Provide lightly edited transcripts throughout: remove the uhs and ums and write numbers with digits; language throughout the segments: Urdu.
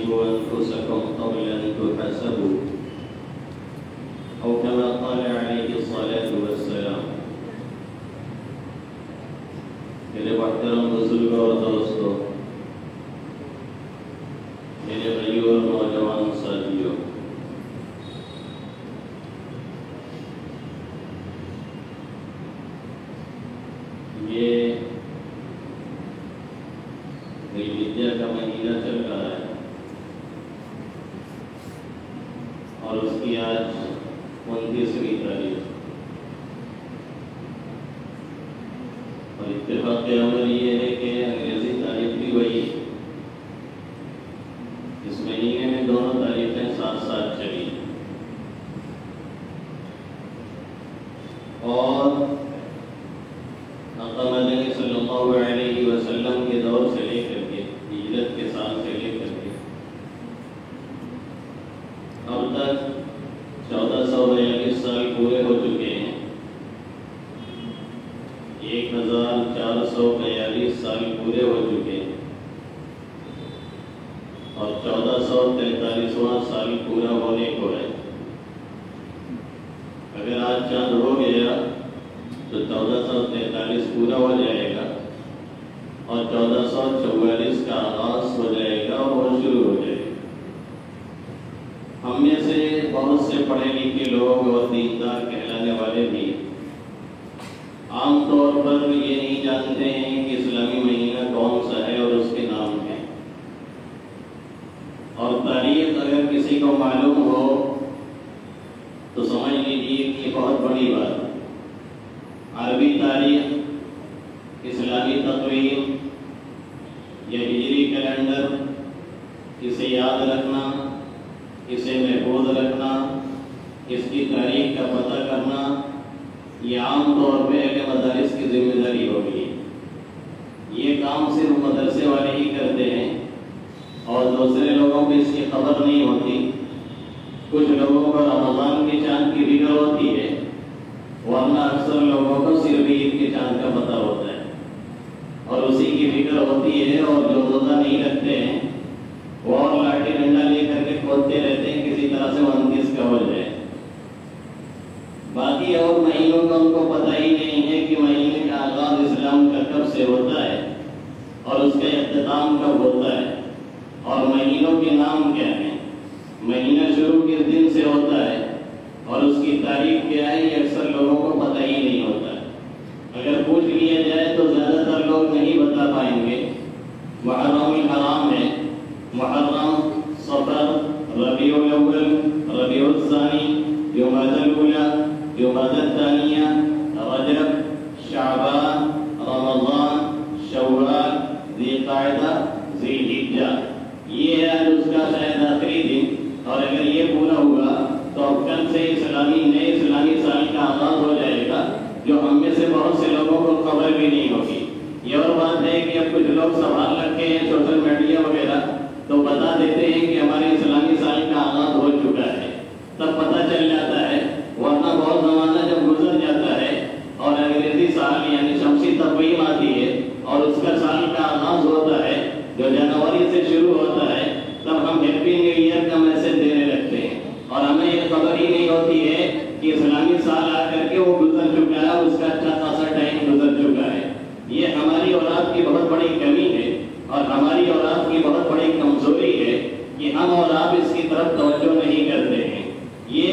حاسبوا أنفسكم قبل أن تحاسبوا أو كما قال عليه الصلاة والسلام۔ میرے محترم بزرگوں اور دوستوں، میرے بھائیوں اور نوجوان ساتھیوں، یہ ذی الحجہ کا مہینہ چل رہا ہے اور اس کی آج 29ویں تاریخ، اور اتفاق عمل یہ ہے کہ انگریزی تاریخ بھی وہی ہے۔ اس مہینے میں دونوں تاریخیں ساتھ ساتھ چلی اور آقا مدنی صلی اللہ علیہ وسلم کے دور سے لے کر کے ہجرت کے سال سے لے کر کے اب تک 1442 سال پورے ہو چکے ہیں۔ 1442 سال پورے ہو چکے ہیں اور 1443واں سال پورا ہونے کو ہے۔ اگر آج چاند ہو گیا تو 1443 پورا ہو جائے گا اور 1444 کا آغاز ہو جائے گا اور وہ شروع ہو جائے گا۔ ہم میں سے بہت سے پڑھے لکھے لوگ اور دیندار کہلانے والے بھی عام طور پر یہ نہیں جانتے ہیں کہ اسلامی مہینہ کون سا ہے اور اس کے نام ہے، اور تاریخ اگر کسی کو معلوم ہو تو سمجھ لیجیے کہ بہت بڑی بات ہے۔ عربی تاریخ، اسلامی تقویم یا ہجری کیلنڈر، اسے یاد رکھنا، اسے محفوظ رکھنا، اس کی تاریخ کا پتہ کرنا، یہ عام طور پہ اہل مدارس کی ذمہ داری ہوگی۔ یہ کام صرف مدرسے والے ہی کرتے ہیں اور دوسرے لوگوں کو اس کی خبر نہیں ہوتی۔ کچھ لوگوں کو رمضان کے چاند کی فکر ہوتی ہے، ورنہ اکثر لوگوں کو صرف عید کے چاند کا پتہ ہوتا ہے اور اسی کی فکر ہوتی ہے، اور جو روزہ نہیں رکھتے ہیں وہ اور لاٹھی ڈنڈا لے کر کے کھودتے رہتے ہیں کسی طرح سے 29 کا ہو جائے۔ باقی اور مہینوں کا ان کو پتہ ہی نہیں ہے کہ مہینے کا آغاز اسلام کا کب سے ہوتا ہے اور اس کا اختتام کب ہوتا ہے، اور مہینوں کے نام کیا ہیں۔ مہینہ شروع کس دن سے ہوتا ہے اور اس کی تاریخ کیا ہے، یہ اکثر لوگوں کو پتہ ہی نہیں ہوتا ہے۔ اگر پوچھ لیا جائے تو زیادہ تر لوگ نہیں بتا پائیں گے۔ محرم الحرام ہے، محرم، صفر، ربیع الاول، ربیع الثانی، جمادی الاولی، جمادی الثانیہ، رجب، شعبان، رمضان، شوال، ذی القعدہ، ذی الحجہ، یہ ہے اس کا شاید آخری دن۔ اور اگر یہ پورا ہوا تو اب کل سے نئے اسلامی سال کا آغاز ہو جائے گا، جو ہم میں سے بہت سے لوگوں کو خبر بھی نہیں ہوگی۔ یہ اور بات ہے کہ اب کچھ لوگ سوال رکھے ہیں سوشل میڈیا وغیرہ تو بتا دیتے ہیں کہ ہمارے اسلامی سال کا آغاز ہو چکا ہے، تب پتہ چل جاتا ہے، ورنہ بہت زمانہ جب گزر جاتا ہے اور انگریزی سال یعنی شمسی تقویم آتی ہے اور اس کا سال کا آغاز ہوتا ہے جو جنوری سے شروع ہوتا ہے، تب ہم ہیپی نیو ایئر کا میسج دینے لگتے ہیں اور ہمیں یہ خبر ہی نہیں ہوتی ہے کہ اسلامی سال آ کر کے وہ گزر چکا ہے، اس کا اچھا خاصا ٹائم گزر چکا ہے۔ یہ ہماری اولاد کی بہت بڑی کمی ہے اور ہماری اولاد کی بہت بڑی کمزوری ہے کہ ہم اور آپ اس کی طرف توجہ نہیں کرتے ہیں۔ یہ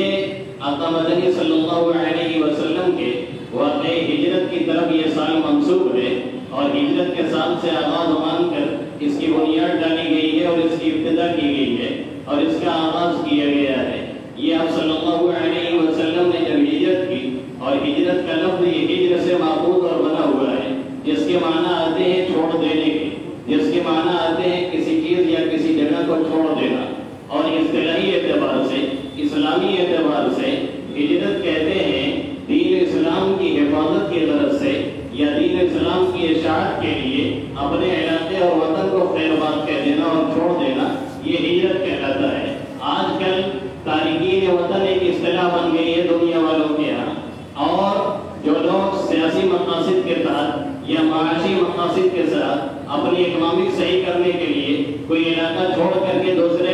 آقا مدنی صلی اللہ علیہ وسلم کے واقع ہجرت کی طرف یہ سال منسوب ہے اور ہجرت کے سال سے آغاز مان کر اس کی بنیاد ڈالی گئی ہے اور اس کی ابتدا کی گئی ہے اور اس کا آغاز کیا گیا ہے۔ یہ آپ صلی اللہ علیہ وسلم نے جب ہجرت کی، اور ہجرت کا لفظ یہ ہجر سے ماخوذ اور بنا ہوا ہے، جس کے معنی آتے ہیں چھوڑ دینے کے، جس کے معنی آتے ہیں کسی چیز یا کسی جگہ کو چھوڑ دینا، اور اصطلاحی اعتبار سے، اسلامی اعتبار سے ہجرت کہتے ہیں دین اسلام کی حفاظت کی غرض سے یا دین اسلام کی اشاعت کے لیے اپنے علاقے اور وطن کو خیر بات کہہ دینا اور چھوڑ دینا، یہ ہجرت کہلاتا ہے۔ آج کل تارکین وطن ایک اصطلاح بن گئی ہے دنیا والوں کے یہاں، اور جو لوگ سیاسی مقاصد کے تحت یا معاشی مقاصد کے ساتھ اپنی اکنامک صحیح کرنے کے لیے کوئی علاقہ چھوڑ کر کے دوسرے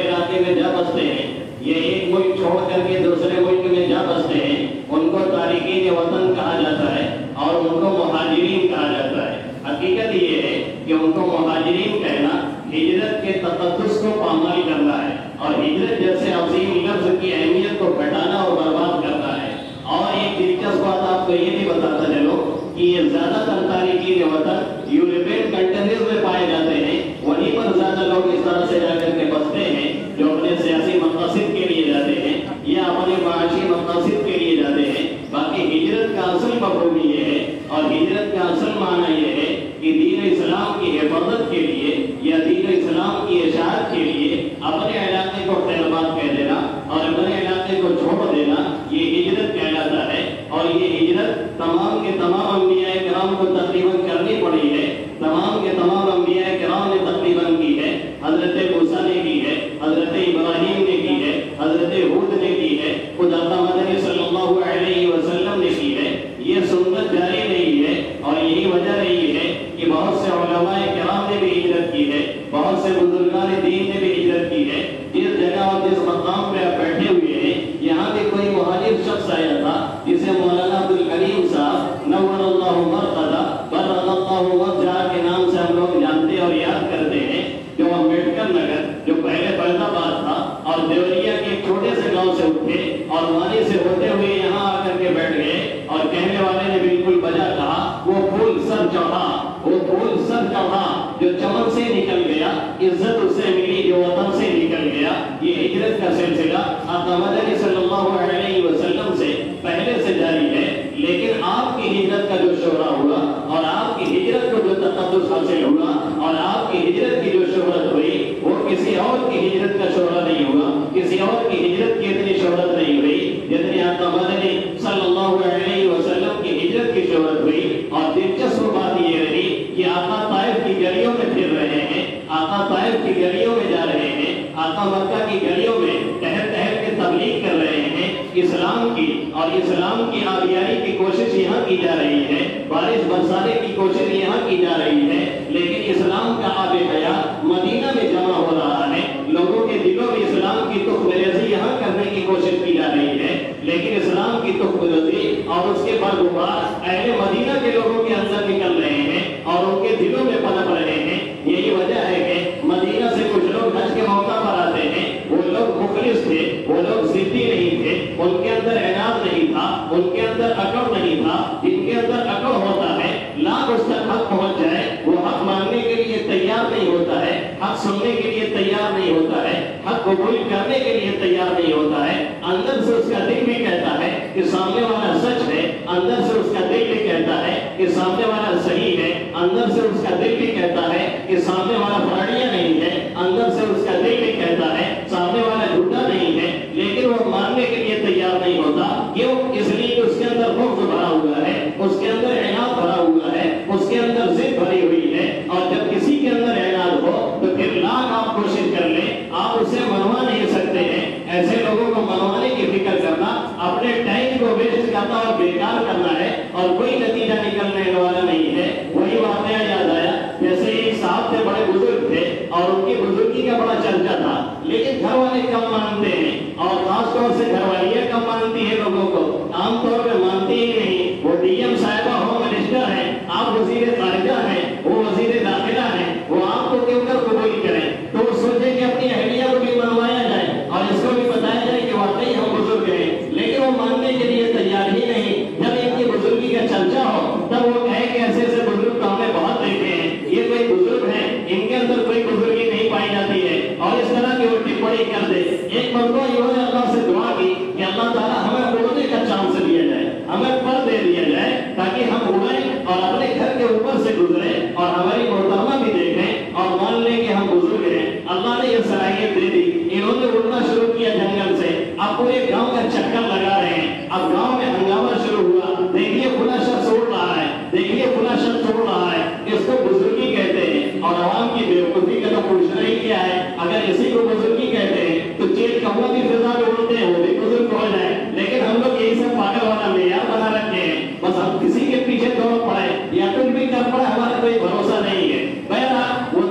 ملک چھوڑ کر کے دوسرے ملک میں جا بستے ہیں ان کو تارکین وطن کہا جاتا ہے اور ان کو مہاجرین کہا جاتا ہے۔ حقیقت یہ ہے کہ ان کو مہاجرین کہنا ہجرت کے تقدس کو پامال کرنا ہے اور ہجرت جیسے عظیم لفظ کی اہمیت کو گھٹانا اور برباد کرنا ہے۔ اور ایک دلچسپ بات آپ کو یہ بھی بتاتا چلو کہ یہ زیادہ تر تارکین وطن یورپین کنٹریز میں پائے جاتے ہیں، وہیں پر زیادہ لوگ اس طرح سے جا کر کے بستے ہیں جو اپنے سیاسی مقاصد کے لیے جاتے ہیں یا اپنے معاشی مقاصد کے لیے جاتے ہیں۔ باقی ہجرت کا اصل مفہوم یہ ہے اور ہجرت کا اصل معنی یہ ہے کہ دین اسلام کی حفاظت کے لیے یا دین اسلام کی اشاعت کے لیے اپنے علاقے کو خیر بات کہہ دینا اور اپنے علاقے کو چھوڑ دینا، یہ ہجرت کہلاتا ہے۔ اور یہ ہجرت تمام کے تمام انبیاء کرام کو تقریباً کرنی پڑی ہے، تمام کے تمام انبیاء کرام نے تقریباً کی ہے۔ حضرت موسیٰ نے کی ہے، حضرت ابراہیم نے کی ہے، حضرت ہود نے کی ہے، خود آقا مدنی صلی اللہ علیہ وسلم نے کی ہے۔ یہ سنت جاری رہی ہے اور یہی وجہ رہی ہے کہ بہت سے علماء کرام نے بھی ہجرت کی ہے، بہت سے بزرگان دین نے بھی ہجرت کی ہے۔ جس جگہ اور جس مقام پہ آپ بیٹھے ہوئے ہیں یہاں بھی کوئی مہاجر شخص آیا تھا جسے مولانا عبدالکریم صاحب نور اللہ مرقدہ برد اللہ مرجع کے نام سے ہم لوگ جانتے اور یاد کرتے ہیں، جو امبیڈکر نگر جو پہلے فرید آباد تھا اور دیوریا کے ایک چھوٹے سے گاؤں سے اٹھے اور وہاں سے ہوتے ہوئے یہاں آ کر کے بیٹھ گئے اور کہنے والے نے بالکل بجا کہا، وہ پھول سر چڑھا، وہ پھول سر چڑھا جو چمن سے نکل گیا، عزت اس سے ملی جو وطن سے نکل گیا۔ یہ ہجرت کا سلسلہ آقا مدنی صلی اللہ علیہ وسلم سے پہلے سے جاری ہے، لیکن آپ کی ہجرت کا جو شہرہ ہوا اور آپ کی ہجرت کو جو تقدس حاصل ہوا اور آپ کی ہجرت کی جو شہرت ہوئی وہ کسی اور کی ہجرت کا شہرہ نہیں ہوا، کسی اور کی ہجرت کی اتنی شہرت نہیں ہوئی جتنی آقا مدنی صلی اللہ علیہ وسلم کی ہجرت کی شہرت ہوئی۔ اور دلچسپ بات یہ رہی کہ آقا طائف کی گلیوں میں پھر رہے ہیں، آقا طائف کی گلیوں میں جا رہے ہیں، آقا مکہ کی گلیوں میں ٹہل ٹہل کے تبلیغ کر رہے ہیں اسلام کی، اور اسلام کی آبیاری کی کوشش یہاں کی جا رہی ہے، بارش برسانے کی کوشش یہاں کی جا رہی ہے، لیکن اسلام کا آب حیات مدینہ میں جمع ہو رہا ہے۔ لوگوں کے دلوں میں اسلام کی تخم ریزی یہاں کرنے کی کوشش کی جا رہی ہے، لیکن اسلام کی تخم ریزی اور اس کے برگزار اہل مدینہ کے لوگوں کے اندر نکل رہے ہیں اور ان کے دلوں میں پنپ رہے ہیں۔ یہی وجہ ہے کہ مدینہ سے کچھ لوگ حج کے موقع پر آتے ہیں، وہ لوگ مخلص تھے، وہ لوگ ضدی نہیں تھے، ان کے اندر عناد نہیں تھا، ان کے اندر اکڑ نہیں تھا۔ جن کے اندر اکڑ ہوتا ہے لاکھ اس تک حق پہنچ جائے وہ حق ماننے کے لیے تیار نہیں ہوتا ہے، حق سننے کے لیے تیار نہیں ہوتا ہے، حق قبول کرنے کے لیے تیار نہیں ہوتا ہے۔ اندر سے اس کا دل بھی کہتا ہے کہ سامنے والا سچ ہے، اندر سے اس کا دل بھی کہتا ہے کہ سامنے والا صحیح ہے، اندر سے اس کا دل بھی کہتا ہے کہ سامنے والا فراڈیا نہیں ہے، اندر سے اس کا دل بھی کہتا ہے سامنے والا جھوٹا نہیں ہے، لیکن وہ ماننے کے لیے تیار نہیں ہوتا۔ کیوں؟ اس لیے کہ اس کے اندر بغض بھرا ہوا ہے، اس کے اندر عناد بھرا ہوا ہے، اس کے اندر ضد بھری ہوئی ہے۔ اور جب کسی کے اندر عناد ہو تو پھر لاکھ آپ کوشش کر لیں آپ اسے منوا نہیں سکتے ہیں۔ ایسے لوگوں کو منوانے کی فکر کرنا اپنے ٹائم کو ویسٹ کرنا اور بیکار کرنا ہے اور کوئی نتیجہ نکلنے والا نہیں ہے۔ وہی واقعہ یاد آیا، جیسے ایک صاحب تھے، بڑے بزرگ تھے اور ان کی بزرگی کا بڑا چرچا تھا، لیکن گھر والے کم مانتے ہیں اور خاص طور سے گھر والیاں کم مانتی ہیں لوگوں کو، عام طور پہ مانتی ہی نہیں۔ وہ ڈی ایم صاحبہ ہو منسٹر ہیں، آپ وزیر خارجہ ہیں، وہ وزیر داخلہ ہیں، وہ آپ کو کیوں کر قبول کریں؟ تو وہ سوچے کہ اپنی اہلیہ کو بھی منوایا جائے اور اس کو بھی بتایا جائے کہ واقعی ہم بزرگ ہیں، لیکن وہ ماننے کے لیے تیار ہی نہیں۔ جب ان کی بزرگی کا چرچا ہو تب وہ کہے کہ ایسے ایسے بزرگ تو ہم نے بہت دیکھے ہیں، یہ کوئی بزرگ ہیں، ان کے اندر کوئی بزرگی نہیں پائی جاتی ہے، اور اس طرح کی وہ ٹپڑی کر دے۔ ایک مرتبہ انہوں نے اللہ سے دعا کی کہ اللہ تعالیٰ ہمیں اڑنے کا چانس دیا جائے، ہمیں پر دے دیا جائے تاکہ ہم اڑیں اور اپنے گھر کے اوپر سے گزرے اور ہماری محترمہ بھی دیکھیں اور مان لیں کہ ہم بزرگ ہیں۔ اللہ نے یہ صلاحیت دے دی، انہوں نے اڑنا شروع کیا جنگل سے، اب پورے گاؤں کا چکر لگا رہے ہیں۔ اب گاؤں میں ہنگامہ شروع ہوا، دیکھیے فلاں شخص اڑ رہا ہے، دیکھیے فلاں شخص اڑ رہا ہے، اس کو بزرگی کہتے ہیں۔ اور عوام کی بیوقوفی کا تو پوچھنا ہی کیا ہے، اگر اسی کو بزرگی کہتے ہیں تو چیل کوا بھی فضا میں اڑتے ہیں، وہ بھی بزرگ ہو جائے، لیکن ہم لوگ یہی سب پاگل والا معیار بنا رکھے ہیں، بس ہم کسی کے پیچھے دوڑ پڑے یا کچھ بھی کر پڑے، ہمارا کوئی بھروسہ نہیں ہے۔ بہرحال وہ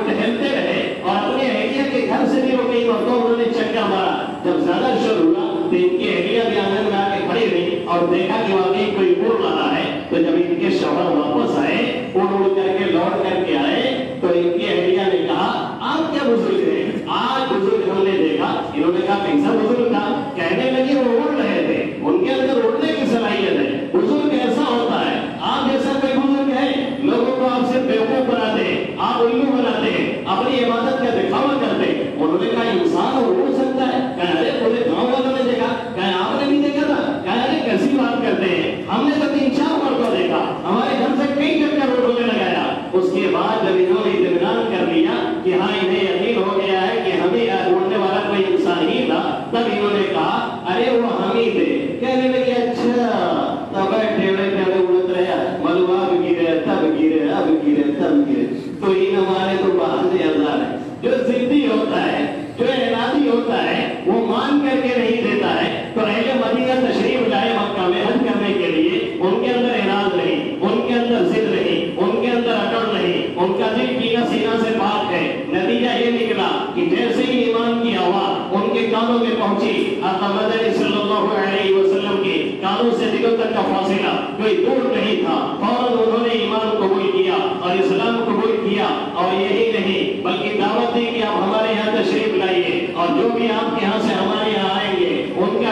ٹہلتے رہے اور اپنے اہلیہ کے گھر سے بھی وہ کئی مرتبہ انہوں نے چکر مارا۔ جب زیادہ اور دیکھا کہ واقعی کوئی اڑ رہا ہے، تو جب ان کے شوہر واپس آئے، اڑ کر کے لوٹ کر کے آئے، تو ان کی اہلیہ نے کہا آپ کیا بزرگ ہیں؟ آج بزرگ ہم نے دیکھا۔ انہوں نے کہا کیسا بزرگ تھا؟ کہنے لگے وہ اڑ رہے تھے، ان کے اندر اڑنے کی صلاحیت ہے۔ بزرگ ایسا ہوتا ہے، آپ جیسا کوئی بزرگ ہے، لوگوں کو آپ سے بیوقوف بناتے ہیں، آپ الو بناتے ہیں، اپنی عبادت کا دکھاوا کرتے ہیں۔ انہوں نے کہا انسان اڑ سکتا ہے؟ کہا ارے پورے گاؤں والوں نے دیکھا۔ کہا آپ نے بھی دیکھا تھا؟ کہا ارے کیسی بات کرتے ہیں، ہم نے تو 3-4 مرتبہ دیکھا، ہمارے گھر سے کئی چکر اڑنے لگایا۔ اس کے بعد جب انہوں نے اطمینان کر لیا کہ ہاں انہیں یقین ہو گیا ہے کہ ہمیں اڑنے والا کوئی انسان ہی تھا، تب انہوں نے کہا ارے وہ ہم ہی تھے۔ کہنے لگے اچھا، تب ٹیڑے ٹیڑے اڑت رہا، معلوم اب گرے تب گرے اب گرے تب گرے، تو ان ہمارے تو بہانے ہزار ہے۔ جو ضدی ہوتا ہے، جو ارادی ہوتا ہے، وہ مان کر کے نہیں دیتا ہے۔ تو اہل مدینہ تشریف لائے مکہ میں حج کرنے کے لیے، ان کے اندر اراد نہیں، ان کے اندر ضد نہیں، ان کے اندر اکڑ نہیں، ان کا دل کینہ سینہ سے پاک ہے۔ نتیجہ یہ نکلا کہ جیسے ہی ایمان کی آواز ان کے کانوں میں پہنچی، آقا مدنی صلی اللہ علیہ وسلم کے کانوں سے دلوں تک کا فاصلہ کوئی دور نہیں تھا، فوراً انہوں نے ایمان قبول کیا اور اسلام قبول کیا۔ اور یہی نہیں بلکہ دعوت دی کہ آپ ہمارے یہاں تشریف لائیے، اور جو بھی آپ کے یہاں سے ہمارے یہاں آئیں گے ان کی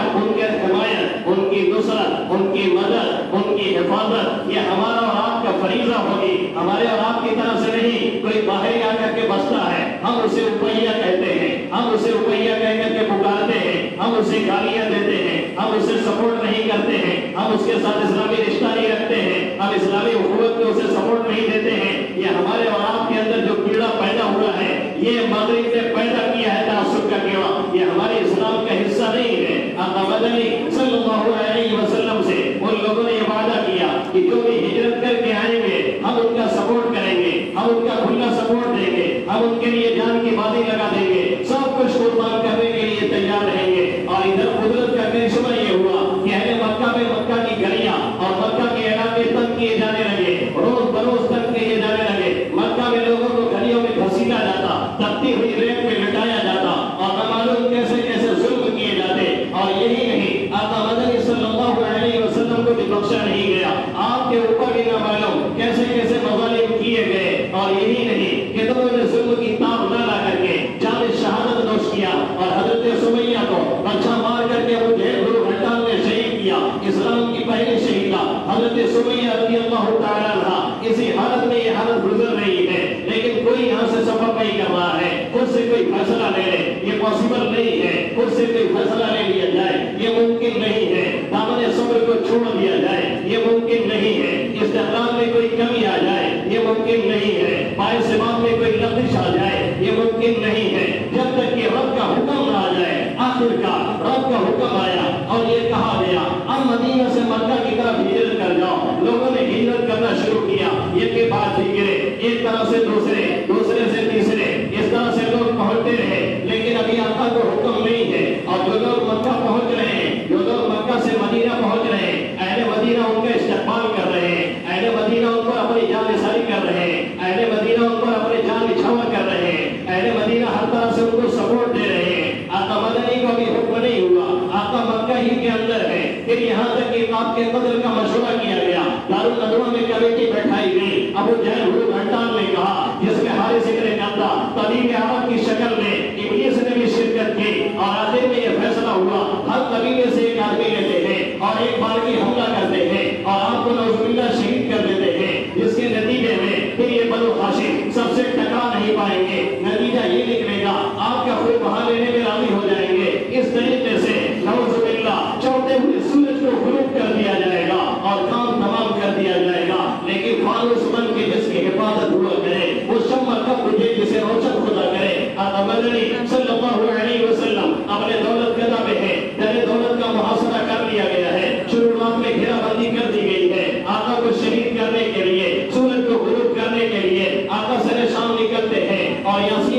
حمایت، ان کی نصرت، ان کی مدد، ان کی حفاظت، یہ ہمارا اور آپ کا فریضہ ہوگی۔ ہمارے اور آپ کی طرف سے نہیں کوئی باہر آ کر کے بستا ہے، ہم اسے روپیہ کہتے ہیں، ہم اسے روپیہ کہہ کر کے پکارتے ہیں، ہم اسے گالیاں دیتے ہیں، ہم اسے سپورٹ نہیں کرتے ہیں، ہم اس کے ساتھ اسلامی رشتہ نہیں رکھتے ہیں، ہم اسلامی حکومت میں اسے سپورٹ نہیں دیتے ہیں۔ یہ ہمارے اور آپ کے اندر جو کیڑا پیدا ہوا ہے، یہ مغرب نے پیدا کیا ہے تعصب کا کیڑا، یہ ہمارے اسلام کا حصہ نہیں ہے۔ آقا مدنی صلی اللہ علیہ وسلم سے ان لوگوں نے یہ وعدہ کیا کہ جو بھی ہجرت کر کے آئیں گے ہم ان کا سپورٹ کریں گے، ہم ان کا کھلا سپورٹ دیں گے، ہم ان کے لیے جان کی بازی لگا دیں گے، سب کچھ قربان کرنے کے لیے تیار رہیں گے۔ اور ادھر قدرت کا کرشمہ یہ ہوا کہ اہل مکہ میں مکہ کی گلیاں اور مکہ کے علاقے تنگ کیے جانے لگے، روز بروز تنگ کیے جانے لگے۔ مکہ میں لوگوں کو گلیوں میں گھسیٹا جاتا، تپتی ہوئی ریت میں لٹایا جاتا، اور نہ معلوم کیسے کیسے ظلم کیے جاتے۔ اور یہی نہیں، آقا مدنی صلی اللہ علیہ وسلم کو بھی بخشا نہیں گیا، آپ کے اوپر بھی نہ معلوم کیسے کیسے مظالم کیے گئے۔ اور یہی نہیں کہ تم نے ظلم کی تاب نہ لا کر کے جان شہادت نوش کیا، اور حضرت سمیہ کو بچہ مار کر کے ابو جہل گرو گھٹان نے شہید کیا، اسلام کی پہلی شہیدہ حضرت سمیہ رضی اللہ تعالیٰ عنہ۔ اسی حالت میں یہ حالت گزر رہی ہے، لیکن کوئی یہاں سے سفر نہیں کر رہا ہے، خود سے کوئی فیصلہ لے لے، یہ پاسبل نہیں ہے، خود سے کوئی فیصلہ لے لیا جائے، یہ ممکن نہیں ہے، دامن صبر کو چھوڑ دیا جائے، یہ ممکن نہیں ہے، استحکام میں کوئی کمی آ جائے، یہ ممکن نہیں ہے، پائے سماعت میں کوئی لغزش آ جائے، یہ ممکن نہیں ہے، جب تک کہ رب کا حکم نہ آ جائے۔ آخر کا رب کا حکم آیا اور یہ کہا گیا اب مدینہ سے مکہ کی طرف ہجرت کر جاؤ۔ لوگوں نے ہجرت کرنا شروع کیا، یہ کے بعد دیگرے، ایک طرف سے دوسرے، دوسرے سے تیسرے، اس طرح سے لوگ پہنچتے رہے، لیکن ابھی آقا کو حکم نہیں ہے۔ اور جو لوگ مکہ پہنچ رہے ہیں، جو لوگ مکہ سے مدینہ پہنچ رہے ہیں، اہل مدینہ ان کا استقبال کر رہے ہیں، اہل مدینہ ان پر اپنی جان نثاری کر رہے ہیں، اہل مدینہ ان پر اپنی جان نچھاور کر رہے ہیں، اہل مدینہ ہر طرح سے ان کو سپورٹ دے رہے ہیں۔ آقا مدنی کو بھی حکم نہیں ہوا، آقا مکہ ہی کے اندر ہے۔ پھر یہاں تک کہ آپ کے قتل کا مشورہ کیا گیا، دارالندوہ میں کمیٹی بیٹھائی گئی۔ ابو جہل گرو گھٹان نے کہا، جس میں حارث ابن نضرہ طبیب عرب کی شکل میں ابلیس نے بھی شرکت کی، اور آخر میں یہ فیصلہ ہوا ہر قبیلے سے ایک آدمی لیتے ہیں اور ایک بار کی حملہ کرتے ہیں اور آپ کو نعوذ باللہ شہید کر دیتے ہیں، جس کے نتیجے میں پھر یہ بنو ہاشم سب سے ٹکرا نہیں پائیں گے۔ نتیجہ یہ نکلے گا آپ کا خون بہا لینے میں راضی ہو جائیں گے۔ اس طریقے سے نعوذ باللہ چڑھتے ہوئے سورج کو غروب کر دیا جائے گا اور کام تمام کر دیا جائے گا، لیکن فانوس بن کے جس کی حفاظت ہوا کرے، وہ شمع کب بجھے جسے روشن خدا کرے۔ آقا مدنی صلی اللہ علیہ وسلم اپنے دولت گدا میں ہے، در دولت کا محاصرہ کر لیا گیا ہے، شروعات میں گھیرا بندی کر دی گئی ہے۔ آقا کو شہید کرنے کے لیے، سورج کو غروب کرنے کے لیے آقا سر شام نکلتے ہیں اور یاسین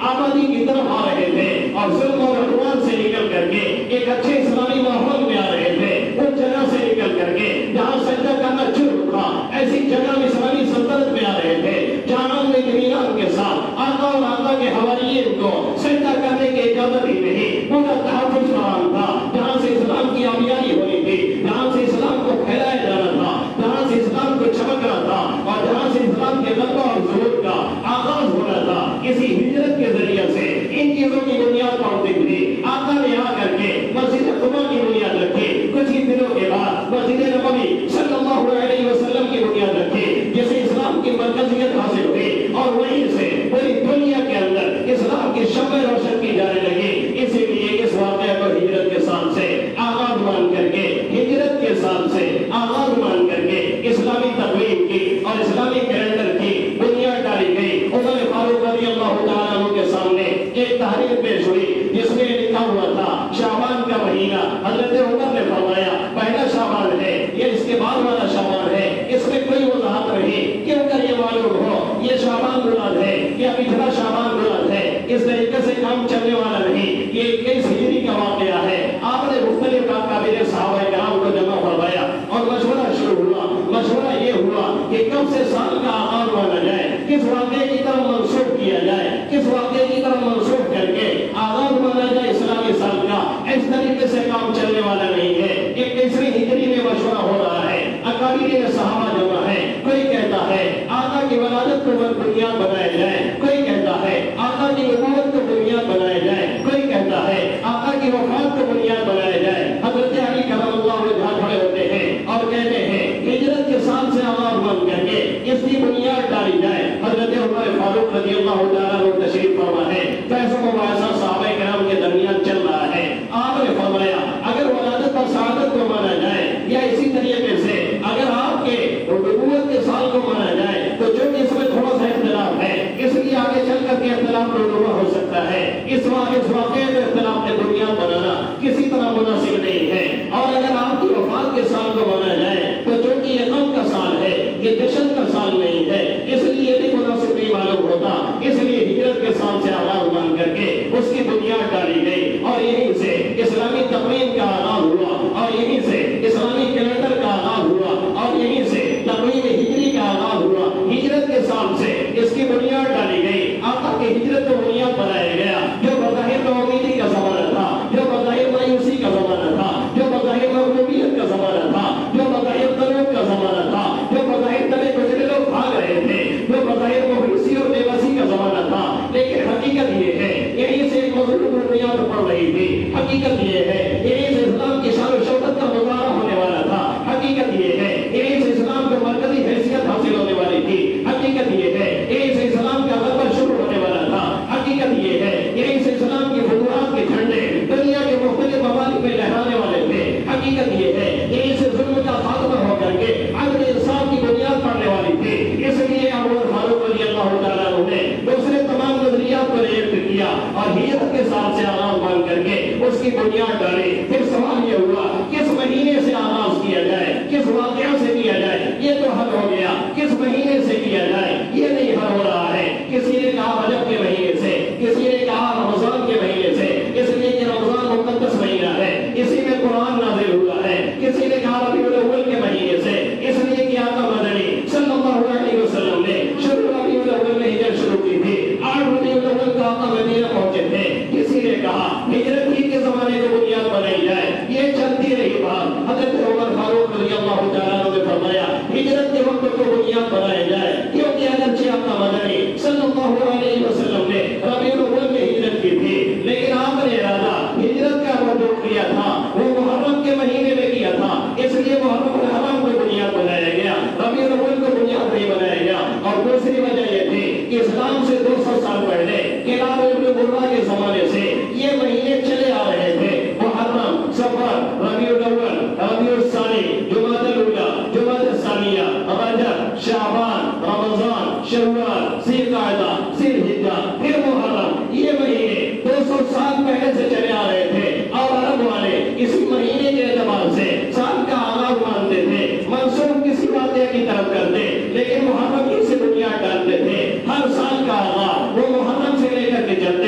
آبادی کی طرف آ رہے تھے اور ظلم اور عدوان سے نکل کر کے ایک اچھے اسلامی ماحول میں آ رہے تھے، ان جگہ سے نکل کر کے جہاں سجدہ کرنا شروع تھا، ایسی جگہ میں اسلامی سلطنت میں آ رہے تھے جہاں ان اطمینان کے ساتھ آقا اور آقا کے حواریین کو سجدہ کرنے کی اجازت ہی نہیں، پورا تحفظ فراہم تھا، جہاں سے اسلام کی آبیاری ہونی تھی، جہاں سے اسلام کو پھیلایا جانا تھا، جہاں سے اسلام کو چمکنا تھا اور جہاں سے اسلام کے غلبہ اور ظہور کا آغاز ہونا تھا، کسی ہجرت کے ذریعے سے ان چیزوں کی بنیاد پڑتی تھی۔ آقا نے آ کر کے مسجد قبا کی بنیاد رکھی، کچھ ہی دنوں کے بعد مسجد نبوی صلی اللہ علیہ وسلم کی بنیاد رکھی، جسے اسلام کی مرکزیت حاصل ہوئی اور وہیں سے پوری دنیا کے اندر اسلام کی شمع روشن کی جانے لگی۔ اسی لیے اس واقعہ کو ہجرت کے سال سے آغاز مان کر کے، ہجرت کے سال سے آغاز مان کر کے اسلامی تقویم کی اور اسلامی کیلنڈر کی بنیاد ڈالی گئی۔ عمر فاروق رضی اللہ تعالیٰ عنہ کے سامنے ایک تحریر پیش ہوئی جس میں لکھا ہوا تھا شعبان کا مہینہ۔ حضرت عمر نے فرمایا پہلا شعبان ہے، یہ اس کے بعد والا شعبان ہے، اس میں کوئی وضاحت نہیں، کیوں کر یہ معلوم ہو یہ شعبان مراد ہے یا پچھلا شعبان مراد ہے، اس طریقے سے کام چلنے والا نہیں۔ یہ 21 ہجری کا واقعہ ہے۔ آپ نے مختلف اکابر صحابہ کرام کو جمع فرمایا اور مشورہ شروع ہوا۔ مشورہ یہ ہوا کہ کب سے سال کا آغاز مانا جائے، کس واقعے کی طرف منسوخ کیا جائے، کس واقعے کی طرف منسوخ کر کے آغاز مانا جائے اسلامی سال کا۔ اس طریقے سے کام چلنے والا نہیں ہے۔ 21ویں ہجری میں مشورہ ہو رہا ہے، اکابر صحابہ جمع ہے، کوئی کہتا ہے آقا کی ولادت کو بنیاد بنایا جائے، کوئی کہتا ہے آقا کی نبوت کو بنیاد بنایا جائے، کوئی کہتا ہے آقا کی وفات کو بنیاد بنایا جائے۔ حضرت علی کرم اللہ وجہہ کھڑے ہوتے ہیں اور کہتے ہیں ہجرت کے سال سے آغاز مان کر کے اس کی بنیاد ڈالی جائے۔ حضرت عمر فاروق رضی اللہ تعالیٰ عنہ تشریف فرما ہے، بحث و مباحثہ صحابہ کرام کے درمیان چل رہا ہے۔ آپ نے فرمایا اگر ولادت اور شہادت کو مانا جائے یا اسی طریقے سے اگر آپ کے نبوت کے سال کو مانا جائے تو چونکہ اس میں تھوڑا سا اختلاف ہے، اس لیے آگے چل کر کے اختلاف رونما ہو سکتا ہے۔ اس واقعے میں اختلاف کی بنیاد بنانا کسی طرح مناسب نہیں ہے۔ اور اگر آپ کی وفات کے سال کو مانا جائے تو چونکہ یہ غم کا سال ہے، یہ جشن کا سال نہیں ہے، اس لیے بھی مناسب نہیں معلوم ہوتا۔ اس لیے ہجرت کے سال سے آغاز مان کر کے اس کی بنیاد ڈالی گئی اور یہیں سے اسلامی تقویم کا آغاز ہوا اور یہیں سے اسلامی کیلنڈر کا آغاز ہوا اور یہیں سے تقویم ہجری کا آغاز ہوا۔ ہجرت کے سال سے اس کی بنیاد ڈالی گئی، آقا کی ہجرت کو بنیاد بنایا گیا، جو بظاہر ناامیدی کا زمانہ تھا، جو بظاہر مایوسی کا زمانہ تھا، جو بظاہر مغلوبیت کا زمانہ تھا، جو بظاہر تلوک کا زمانہ تھا، جو بظاہر تلے کچلے لوگ بھاگ رہے تھے، جو بظاہر مفلسی اور بے بسی کا زمانہ تھا، لیکن حقیقت یہ ہے یہیں سے ایک مظلوم بنیاد پڑ رہی تھی۔ حقیقت یہ ہے یہیں سے اسلام کی شان و شوکت کا مظاہرہ ہونے والا تھا۔ حقیقت یہ ہے یہیں سے اسلام کو مرکزی حیثیت حاصل ہونے والی تھی۔ حقیقت یہ ہے یہیں سے اسلام کا غلبہ شروع ہونے والا تھا۔ حقیقت یہ ہے یہیں سے اسلام کی فتوحات کے جھنڈے دنیا کے مختلف ممالک میں لہرانے والے تھے۔ حقیقت یہ ہے یہیں سے ظلم کا خاتمہ ہو کر کے عدل انصاف کی بنیاد پڑنے والی تھی۔ اس لیے عمر فاروق رضی اللہ تعالیٰ عنہ نے دوسرے تمام نظریات کو ریجیکٹ کیا اور ہجرت کے سال سے آغاز مان کر کے اس کی بنیاد ڈالی۔ پھر سوال یہ ہوا کس مہینے سے آغاز کیا جائے، کس واقعہ سے کیا جائے، یہ تو حل ہو گیا، کس مہینے سے کیا جائے یہ نہیں حل ہو رہا ہے۔ کسی نے کہا رجب کے مہینے سے، کسی نے کہا رمضان کے مہینے سے، اس لیے کہ رمضان مقدس مہینہ ہے، اسی میں قرآن نازل ہوا ہے۔ کسی نے کہا ربیع الاول کے مہینے سے، اس لیے کہ آقا مدنی صلی اللہ علیہ وسلم نے شروع ربیع الاول میں ہجرت شروع کی تھی، 8 ربیع الاول کا آقا مدینہ پہنچے تھے۔ کسی نے کہا ہجرت ہی کے زمانے کو بنیاد بنائی جائے، یہ چلتی رہی بات۔ حضرت عمر فاروق رضی اللہ تعالیٰ عنہ نے فرمایا ہجرت کے وقت کو بنیاد بنایا جائے، کیونکہ اگرچہ آقا مدنی صلی اللہ علیہ وسلم نے ربیع الاول میں ہجرت کی تھی، لیکن آپ نے ارادہ ہجرت کا وہ جو کیا تھا وہ محرم کے مہینے میں کیا تھا، اس لیے محرم الحرام کو بنیاد بنایا گیا، ربیع الاول کو بنیاد نہیں بنایا گیا۔ اور دوسری وجہ یہ تھی کہ اسلام سے 200 سال پہلے کلاب ابن مرہ کے زمانے سے یہ مہینے چلے آ رہے تھے، محرم، صفر، ربیع الاول، ربیع الثانی، جمادی الاولی، جمادی الثانیہ، رجب، شعبان، رمضان، شوال، ذی القعدہ، ذی الحجہ، پھر محرم، یہ مہینے 200 سال پہلے سے چلے آ رہے تھے اور عرب والے اسی مہینے کے اعتبار سے سال کا آغاز مانتے تھے، منسوخ کسی واقعے کی طرف کرتے، لیکن محرم کی سے بنیاد ڈالتے تھے۔ ہر سال کا آغاز وہ محرم سے لے کر کے چلتے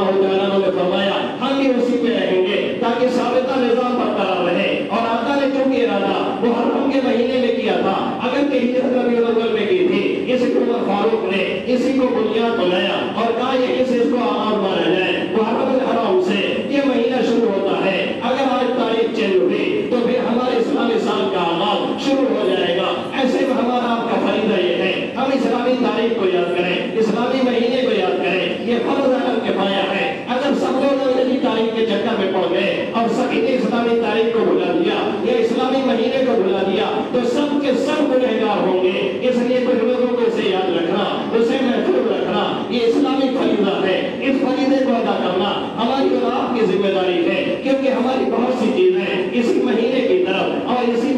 اللہ تعالیٰ نے فرمایا ہم بھی اسی پہ رہیں گے تاکہ ثابتہ نظام برقرار رہے. اور آقا نے چونکہ ارادہ محرم کے مہینے میں کیا تھا، اگر کہ ہجرت ربیع الاول میں کی تھی، اسی کو عمر فاروق نے اسی کو بنیاد بنایا اور کہا یہ کہ اس کو آغاز مانا جائے. محرم الحرام سے یہ مہینہ شروع ہوتا ہے. اگر آج تاریخ چینج ہوئی تو پھر ہمارے اسلامی سال کا آغاز شروع ہو جائے گا. ایسے میں ہمارا آپ کا فریضہ یہ ہے ہم اسلامی تاریخ کو یاد کریں، اسلامی مہینے کو یاد کریں. یہ فرض عین کفایہ ہے. اگر سب لوگ انگریزی تاریخ کے چکر میں پڑ گئے اور سبھی نے اسلامی تاریخ کو بھلا دیا یا اسلامی مہینے کو بھلا دیا تو سب کے سب گنہگار ہوں گے. اس لیے کچھ لوگوں کو اسے یاد رکھنا، اسے محفوظ رکھنا یہ اسلامی فریضہ ہے. اس فریضے کو ادا کرنا ہماری اور آپ کی ذمہ داری ہے، کیونکہ ہماری بہت سی چیزیں اسی مہینے کی طرف اور اسی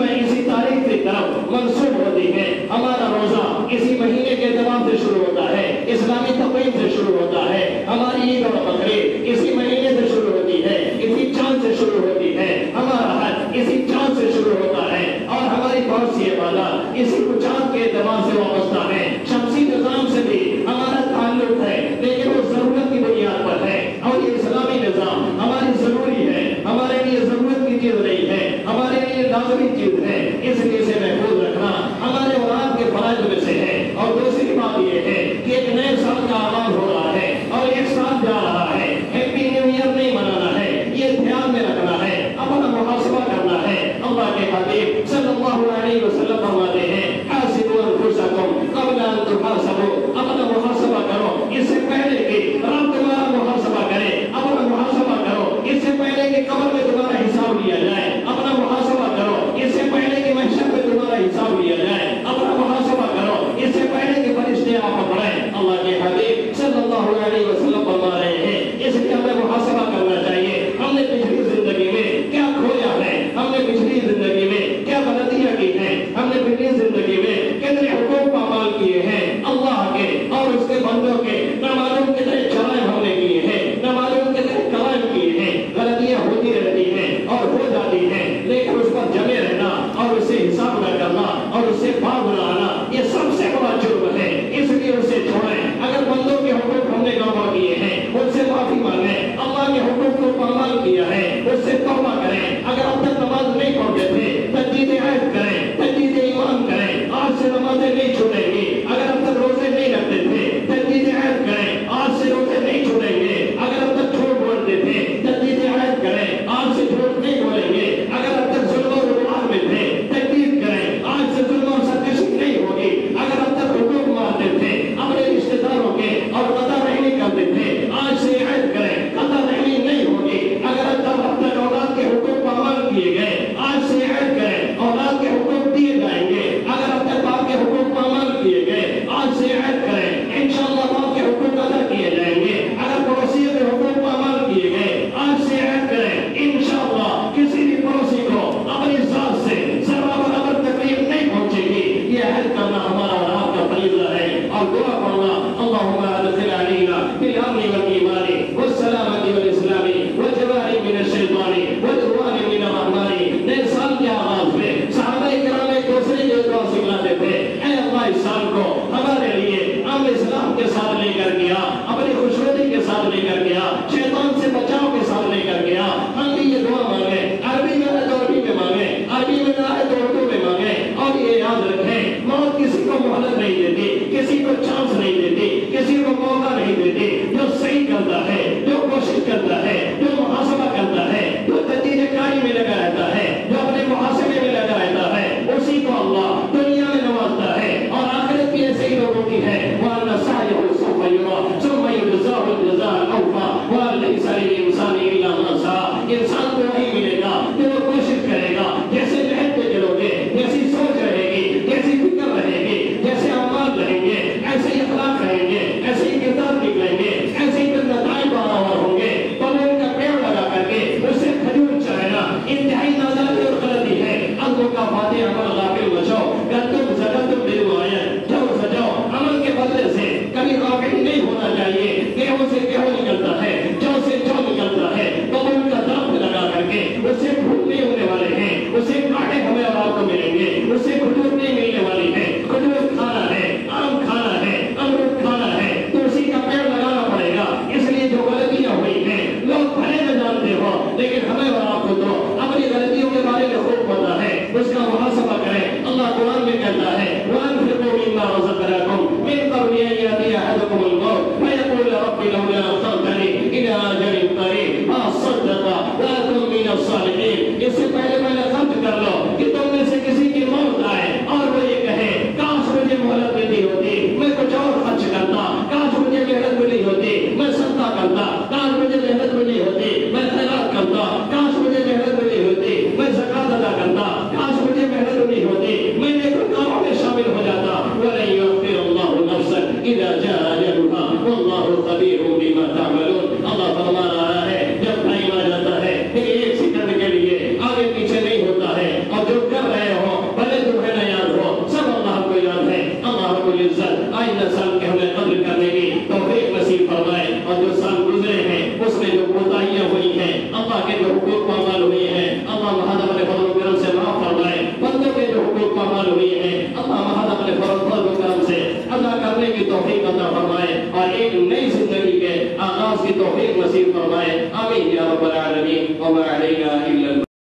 تاریخ کی طرف منسوب ہوتی ہیں. ہمارا روزہ اسی مہینے کے اعتبار سے شروع ہوتا ہے، اسلامی تقویم سے شروع ہوتا ہے. ہماری عید اور بقرعید اسی مہینے سے شروع ہوتی ہے، اسی چاند سے شروع ہوتی ہے. ہمارا حج اسی چاند سے شروع ہوتا ہے اور ہماری بہت سی عبادات اسی چاند کے اعتبار سے وابستہ ہے. شمسی نظام سے بھی ہمارا تعلق ہے لیکن وہ ضرورت کی بنیاد پر ہے اور یہ اسلامی نظام ہماری ضروری ہے، ہمارے لیے ضرورت کی چیز نہیں ہے، ہمارے لیے لازمی چیز ہے. اس لیے اسے محفوظ رکھنا ہمارے اور آپ کے فرائض میں سے ہے. اور دوسری بات یہ ہے کہ ایک نئے سال کا آغاز ہو رہا ہے اور ایک سال جا رہا ہے. ہیپی نیو ایئر نہیں منانا ہے، یہ دھیان میں رکھنا ہے، اپنا محاسبہ کرنا ہے. اللہ کے حبیب صلی اللہ علیہ وسلم فرماتے ہیں حاسبوا انفسکم قبل ان تحاسبوا. اپنا محاسبہ کرو اس سے پہلے کہ رب تمہارا محاسبہ کرے. اپنا محاسبہ کرو اس سے پہلے کہ قبر میں تمہارا حساب لیا جائے. اپنا محاسبہ کرو اس سے پہلے کہ محشر میں تمہارا حساب لیا جائے. اپنا محاسبہ کرو اس سے پہلے کہ فرشتے آپ پکڑیں. اللہ کے حبیب صلی اللہ علیہ وسلم فرما رہے ہیں اس لیے ہمیں محاسبہ کرنا چاہیے. ہم نے پچھلی زندگی میں کیا کھویا ہے، ہم نے پچھلی زندگی میں کیا غلطیاں کی ہیں، ہم نے پچھلی زندگی میں کتنے حقوق پامال کیے ہیں اللہ کے اور اس کے بندوں کے. نہ معلوم کتنے جرائم ہم نے کیے ہیں، نہ معلوم کتنے کرائم کیے ہیں. غلطیاں ہوتی رہتی ہیں اور ہو جاتی ہیں لیکن اس پر جمے رہنا اور اس سے حساب نہ کرنا اور اس سے باز نہ آنا یہ سب سے بڑا جرم ہے. اس لیے اسے چھوڑیں. اگر بندوں کے حقوق ہم نے گنوا کیے ہیں ان سے معافی مانگیں. اللہ کے حقوق کو پامال کیا ہے اس سے توبہ کریں. اگر اب تک نماز نہیں پڑھتے تھے تجدید عہد کریں، تجدید ایمان کریں. آج سے نمازیں نہیں چھوڑیں گے. اگر اب تک روزے نہیں رکھتے تھے تجدید عہد کریں، آج سے روزے نہیں چھوڑیں گے. اگر اب تک جھوٹ بولتے تھے تجدید عہد کریں، آج سے جھوٹ نہیں بولیں گے. اگر اب تک ظلم و عدوان میں تھے تجدید کریں، آج سے ظلم اور سرکشی نہیں ہوگی. اگر اب تک حقوق مارتے تھے اپنے رشتے داروں کے اور قطع رحمی کرتے تھے، آج سے عہد کریں قطع رحمی نہیں ہوگی. اگر اب تک اولاد کے حقوق پامال کیے گئے، آج سے عہد کریں اولاد کے حقوق دیے جائیں گے. اگر اب تک باپ کے حقوق پامال کیے گئے، آج سے عہد کریں انشاءاللہ باپ کے حقوق ادا کیے جائیں گے. اگر پڑوسیوں کے حقوق پامال کیے گئے، آج سے عہد کریں انشاءاللہ کسی بھی پڑوسی کو اپنی ذات سے ذرہ برابر تکلیف نہیں پہنچے گی. یہ عہد کرنا ہمارا اور آپ کا فریضہ ہے. اور دعا پڑھنا اللہم ادخل علینا بالامن والایمان والسلامۃ والاسلام والجوار من الشیطان والعدوان من الرحمن. نئے سال کے آغاز میں صحابہ کرام ایک دوسرے کے دعا سکھلاتے تھے اے اللہ اس سال کو ہمارے لیے امن اسلام کے ساتھ لے کر گیا، اپنی خوشنودی کے ساتھ لے کر گیا، شیطان سے بچاؤ کے ساتھ لے کر گیا. ہم بھی یہ دعا مانگیں، عربی میں نہ تو عربی میں مانگیں، عربی میں نہ تو اردو میں مانگیں. اور یہ یاد رکھیں موت کسی کو مہلت نہیں دیتی، کسی کو چانس نہیں دیتی، کسی کو موقع نہیں دیتی. جو صحیح کرتا ہے